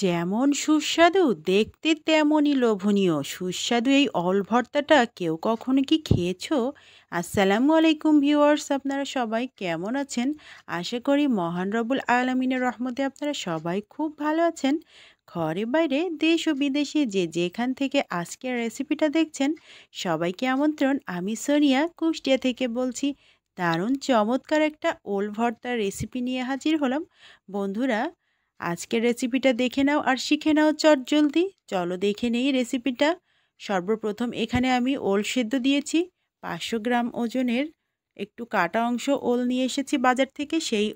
যেমন সুস্বাদু দেখতে তেমনই লোভনীয় সুস্বাদু এই অল ভর্তাটা কেউ কখনো কি খেয়েছো? আসসালামু আলাইকুম ভিউয়ার্স, আপনারা সবাই কেমন আছেন? আশা করি মহান রব্বুল আলামিনের রহমতে আপনারা সবাই খুব ভালো আছেন। ঘরে বাইরে দেশ ও বিদেশে যে যেখান থেকে আজকের রেসিপিটা দেখছেন সবাইকে আমন্ত্রণ। আমি সোনিয়া কুষ্টিয়া থেকে বলছি। দারুণ চমৎকার একটা ওল ভর্তার রেসিপি নিয়ে হাজির হলাম। বন্ধুরা, আজকের রেসিপিটা দেখে নাও আর শিখে নাও চটজলদি। চলো দেখে নেই রেসিপিটা। সর্বপ্রথম এখানে আমি ওল সেদ্ধ দিয়েছি 500 গ্রাম ওজনের। একটু কাটা অংশ ওল নিয়ে এসেছি বাজার থেকে। সেই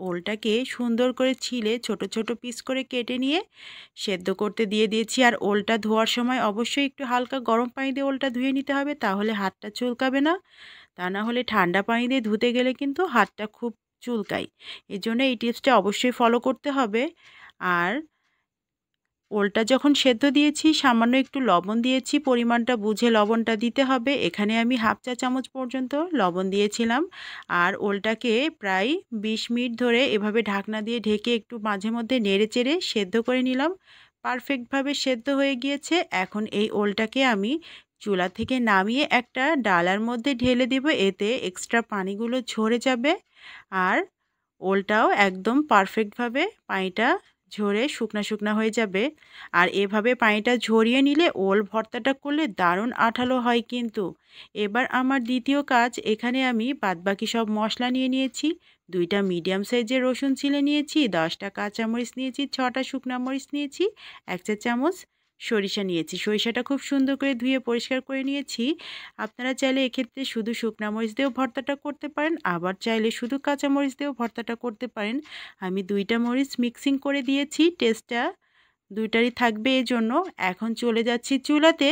ওলটাকে সুন্দর করে ছিলে ছোট ছোট পিস করে কেটে নিয়ে সেদ্ধ করতে দিয়ে দিয়েছি। আর ওলটা ধোয়ার সময় অবশ্যই একটু হালকা গরম পানি দিয়ে ওলটা ধুয়ে নিতে হবে, তাহলে হাতটা চুলকাবে না। তা না হলে ঠান্ডা পানি দিয়ে ধুতে গেলে কিন্তু হাতটা খুব চুলকায়। এর জন্য এই টিপসটা অবশ্যই ফলো করতে হবে। আর ওলটা যখন সেদ্ধ দিয়েছি সামান্য একটু লবণ দিয়েছি, পরিমাণটা বুঝে লবণটা দিতে হবে। এখানে আমি হাফ চা চামচ পর্যন্ত লবণ দিয়েছিলাম। আর ওলটাকে প্রায় 20 মিনিট ধরে এভাবে ঢাকনা দিয়ে ঢেকে একটু মাঝে মধ্যে নেড়ে চেড়ে সেদ্ধ করে নিলাম। পারফেক্টভাবে সেদ্ধ হয়ে গিয়েছে। এখন এই ওলটাকে আমি চুলা থেকে নামিয়ে একটা ডালার মধ্যে ঢেলে দেব, এতে এক্সট্রা পানিগুলো ঝরে যাবে। আর ওলটাও একদম পারফেক্টভাবে পানিটা ঝরে শুকনা শুকনা হয়ে যাবে। আর এভাবে পানিটা ঝরিয়ে নিলে ওল ভর্তাটা করলে দারুণ আঠালো হয় কিন্তু। এবার আমার দ্বিতীয় কাজ, এখানে আমি বাদবাকি সব মশলা নিয়ে নিয়েছি। 2টা মিডিয়াম সাইজের রসুন ছিলে নিয়েছি, 10টা কাঁচামরিচ নিয়েছি, 6টা শুকনা মরিচ নিয়েছি, 1 চা চামচ সরিষা নিয়েছি। সরিষাটা খুব সুন্দর করে ধুয়ে পরিষ্কার করে নিয়েছি। আপনারা চাইলে এক্ষেত্রে শুধু শুকনা মরিচ দিয়েও ভর্তাটা করতে পারেন, আবার চাইলে শুধু কাঁচা মরিচ দিয়েও ভর্তাটা করতে পারেন। আমি 2টা মরিচ মিক্সিং করে দিয়েছি, টেস্টটা দুইটারই থাকবে এই জন্য। এখন চলে যাচ্ছি চুলাতে।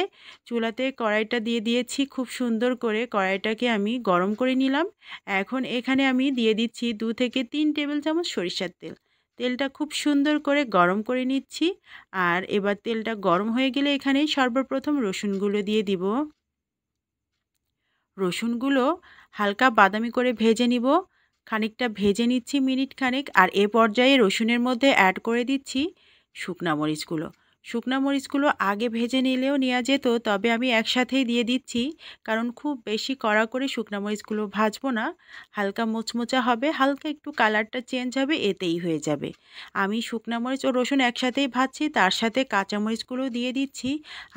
চুলাতে কড়াইটা দিয়ে দিয়েছি, খুব সুন্দর করে কড়াইটাকে আমি গরম করে নিলাম। এখন এখানে আমি দিয়ে দিচ্ছি 2 থেকে 3 টেবিল চামচ সরিষার তেল। তেলটা খুব সুন্দর করে গরম করে নিচ্ছি। আর এবার তেলটা গরম হয়ে গেলে এখানে সর্বপ্রথম রসুনগুলো দিয়ে দিব। রসুনগুলো হালকা বাদামি করে ভেজে নিব। খানিকটা ভেজে নিচ্ছি মিনিট খানেক। আর এ পর্যায়ে রসুনের মধ্যে অ্যাড করে দিচ্ছি শুকনা মরিচগুলো। শুকনা মরিচগুলো আগে ভেজে নিলেও নেওয়া যেত, তবে আমি একসাথেই দিয়ে দিচ্ছি, কারণ খুব বেশি কড়া করে শুকনা মরিচগুলো ভাজবো না। হালকা মোচমোচা হবে, হালকা একটু কালারটা চেঞ্জ হবে, এতেই হয়ে যাবে। আমি শুকনা মরিচ ও রসুন একসাথেই ভাজছি, তার সাথে কাঁচামরিচগুলো দিয়ে দিচ্ছি।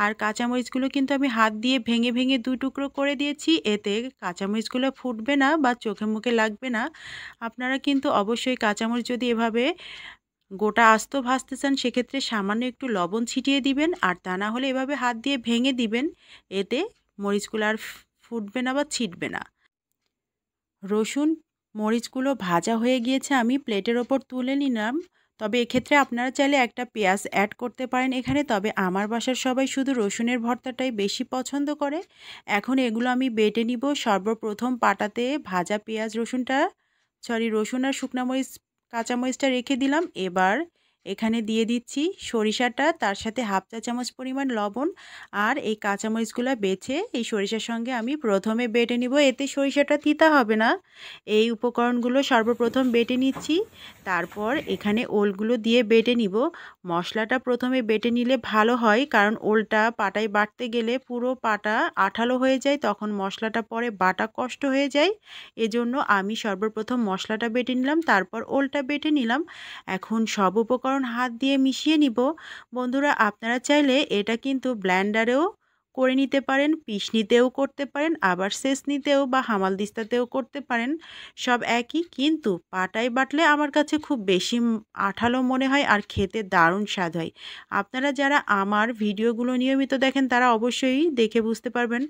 আর কাঁচামরিচগুলো কিন্তু আমি হাত দিয়ে ভেঙে ভেঙে 2 টুকরো করে দিয়েছি, এতে কাঁচামরিচগুলো ফুটবে না বা চোখে মুখে লাগবে না। আপনারা কিন্তু অবশ্যই কাঁচামরিচ যদি এভাবে গোটা আস্ত ভাজতে চান সেক্ষেত্রে সামান্য একটু লবণ ছিটিয়ে দিবেন, আর তা না হলে এভাবে হাত দিয়ে ভেঙে দিবেন, এতে মরিচগুলো আর ফুটবে না বা ছিটবে না। রসুন মরিচগুলো ভাজা হয়ে গিয়েছে, আমি প্লেটের ওপর তুলে নিলাম। তবে এক্ষেত্রে আপনারা চাইলে একটা পেঁয়াজ অ্যাড করতে পারেন এখানে, তবে আমার বাসার সবাই শুধু রসুনের ভর্তাটাই বেশি পছন্দ করে। এখন এগুলো আমি বেটে নিব। সর্বপ্রথম পাটাতে ভাজা পেঁয়াজ রসুন আর শুকনা মরিচ কাঁচামরিচটা রেখে দিলাম। এবার এখানে দিয়ে দিচ্ছি সরিষাটা, তার সাথে হাফ চা চামচ পরিমাণ লবণ। আর এই কাঁচামরিচগুলো বেছে এই সরিষার সঙ্গে আমি প্রথমে বেটে নিব, এতে সরিষাটা তিতা হবে না। এই উপকরণগুলো সর্বপ্রথম বেটে নিচ্ছি, তারপর এখানে ওলগুলো দিয়ে বেটে নিব। মশলাটা প্রথমে বেটে নিলে ভালো হয়, কারণ ওলটা পাটায় বাটতে গেলে পুরো পাটা আঠালো হয়ে যায়, তখন মশলাটা পরে বাটা কষ্ট হয়ে যায়। এজন্য আমি সর্বপ্রথম মশলাটা বেটে নিলাম, তারপর ওলটা বেটে নিলাম। এখন সব উপকরণ হাত দিয়ে মিশিয়ে নিব। বন্ধুরা, আপনারা চাইলে এটা কিন্তু ব্লেন্ডারেও করে নিতে পারেন, পিষনিতেও করতে পারেন, আবার ছেঁচনিতেও বা হামালদিস্তাতেও করতে পারেন। সব একই, কিন্তু পাটায় বাটলে আমার কাছে খুব বেশি আঠালো মনে হয় আর খেতে দারুণ স্বাদ হয়। আপনারা যারা আমার ভিডিওগুলো নিয়মিত দেখেন তারা অবশ্যই দেখে বুঝতে পারবেন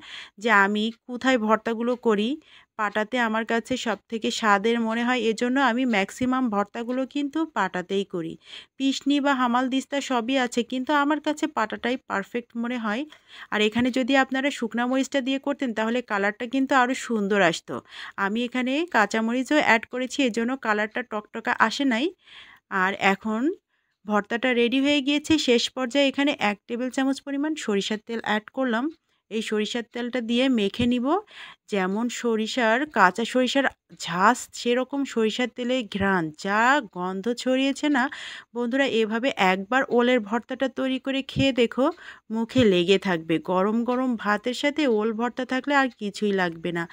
যে আমি কোথায় ভর্তাগুলো করি। পাটাতে আমার কাছে সবথেকে স্বাদের মনে হয়, এজন্য আমি ম্যাক্সিমাম ভর্তাগুলো কিন্তু পাটাতেই করি। পিষনি বা হামালদিস্তা সবই আছে, কিন্তু আমার কাছে পাটাটাই পারফেক্ট মনে হয়। আর এখানে যদি আপনারা শুকনা মরিচটা দিয়ে করতেন তাহলে কালারটা কিন্তু আরও সুন্দর আসতো। আমি এখানে কাঁচামরিচও অ্যাড করেছি, এজন্য কালারটা টকটকা আসে নাই। আর এখন ভর্তাটা রেডি হয়ে গিয়েছে। শেষ পর্যায়ে এখানে 1 টেবিল চামচ পরিমাণ সরিষার তেল অ্যাড করলাম। এই সরিষার তেলটা দিয়ে মেখে নিব। যেমন কাঁচা সরিষার ঝাঁজ সেরকম সরিষার তেলের ঘ্রাণ যা গন্ধ ছড়িয়েছে না বন্ধুরা, এভাবে একবার ওলের ভর্তাটা তৈরি করে খেয়ে দেখো, মুখে লেগে থাকবে। গরম গরম ভাতের সাথে ওল ভর্তা থাকলে আর কিছুই লাগবে না।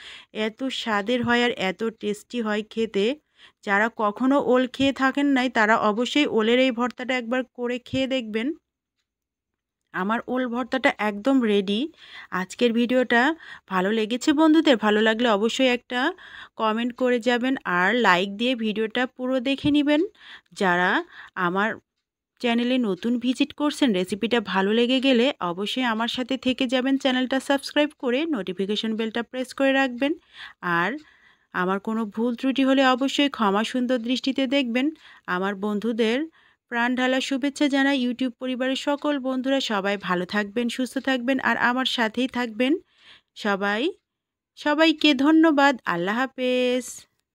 এত স্বাদের হয় আর এত টেস্টি হয় খেতে। যারা কখনো ওল খেয়ে থাকেন নাই তারা অবশ্যই ওলের এই ভর্তাটা একবার করে খেয়ে দেখবেন। আমার ওল ভর্তাটা একদম রেডি। আজকের ভিডিওটা ভালো লেগেছে বন্ধুদের? ভালো লাগলে অবশ্যই একটা কমেন্ট করে যাবেন আর লাইক দিয়ে ভিডিওটা পুরো দেখে নেবেন। যারা আমার চ্যানেলে নতুন ভিজিট করছেন, রেসিপিটা ভালো লেগে গেলে অবশ্যই আমার সাথে থেকে যাবেন, চ্যানেলটা সাবস্ক্রাইব করে নোটিফিকেশন বেলটা প্রেস করে রাখবেন। আর আমার কোনো ভুল ত্রুটি হলে অবশ্যই ক্ষমা সুন্দর দৃষ্টিতে দেখবেন। আমার বন্ধুদের প্রাণ ঢালা শুভেচ্ছা জানাই। ইউটিউব পরিবারের সকল বন্ধুরা সবাই ভালো থাকবেন, সুস্থ থাকবেন আর আমার সাথেই থাকবেন। সবাইকে ধন্যবাদ। আল্লাহ হাফেজ।